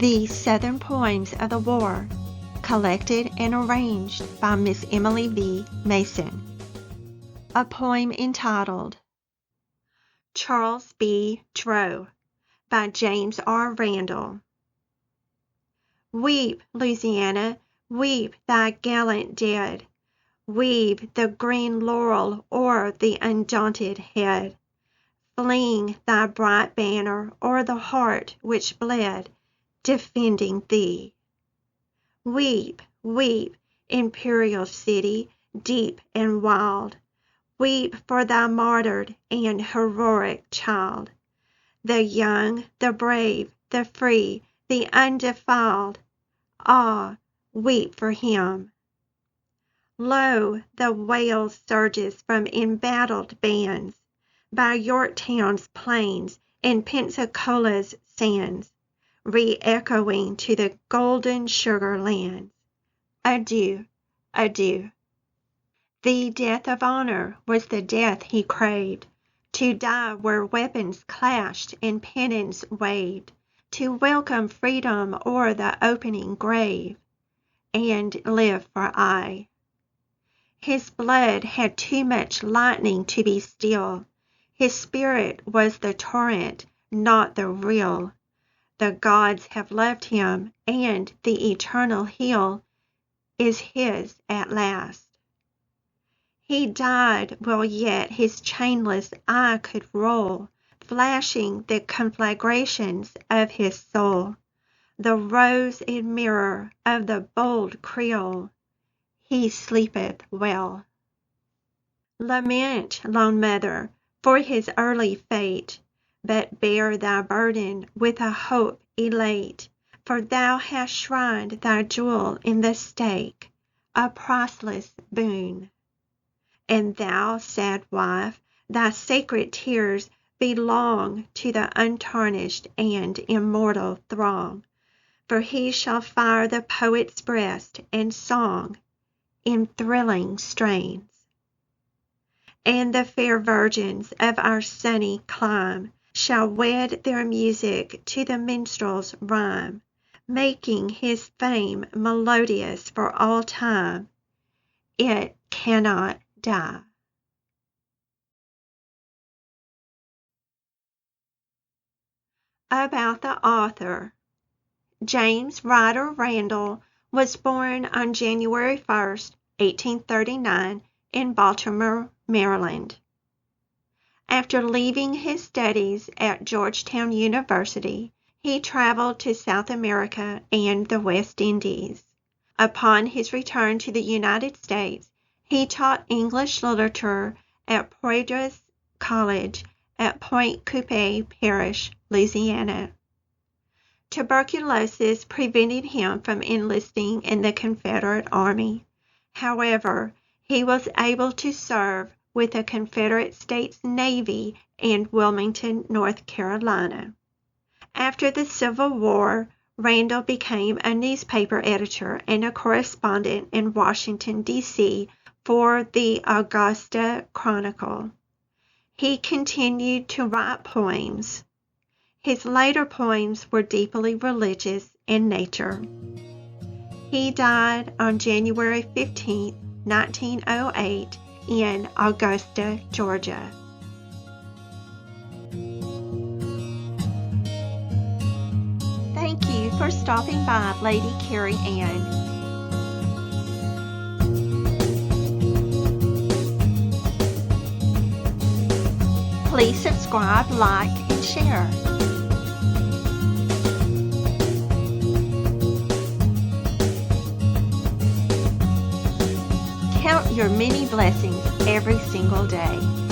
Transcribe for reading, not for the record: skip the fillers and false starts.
The Southern Poems of the War, collected and arranged by Miss Emily V. Mason. A poem entitled Charles B. Dreux by James R. Randall. Weep, Louisiana, weep thy gallant dead. Weave the green laurel o'er the undaunted head. Fling thy bright banner o'er the heart which bled, defending thee. Weep, weep, imperial city, deep and wild. Weep for thy martyred and heroic child. The young, the brave, the free, the undefiled. Ah, weep for him. Lo, the wail surges from embattled bands by Yorktown's plains and Pensacola's sands, re-echoing to the golden sugar lands. Adieu, adieu. The death of honor was the death he craved, to die where weapons clashed and pennons waved, to welcome freedom o'er the opening grave, and live for aye. His blood had too much lightning to be still. His spirit was the torrent, not the rill. The gods have loved him, and the eternal hill is his at last. He died while yet his chainless eye could roll, flashing the conflagrations of his soul, the rose and mirror of the bold Creole. He sleepeth well. Lament, lone mother, for his early fate, but bear thy burden with a hope elate, for thou hast shrined thy jewel in the stake, a priceless boon. And thou, sad wife, thy sacred tears belong to the untarnished and immortal throng, for he shall fire the poet's breast and song in thrilling strains. And the fair virgins of our sunny clime shall wed their music to the minstrel's rhyme, making his fame melodious for all time. It cannot die. About the author. James Ryder Randall was born on January 1st, 1839, in Baltimore, Maryland. After leaving his studies at Georgetown University, he traveled to South America and the West Indies. Upon his return to the United States, he taught English literature at Poydras College at Point Coupee Parish, Louisiana. Tuberculosis prevented him from enlisting in the Confederate Army. However, he was able to serve with the Confederate States Navy in Wilmington, North Carolina. After the Civil War, Randall became a newspaper editor and a correspondent in Washington, D.C. for the Augusta Chronicle. He continued to write poems. His later poems were deeply religious in nature. He died on January 15, 1908, in Augusta, Georgia. Thank you for stopping by, Lady Carrie Ann. Please subscribe, like, and share. Count your many blessings every single day.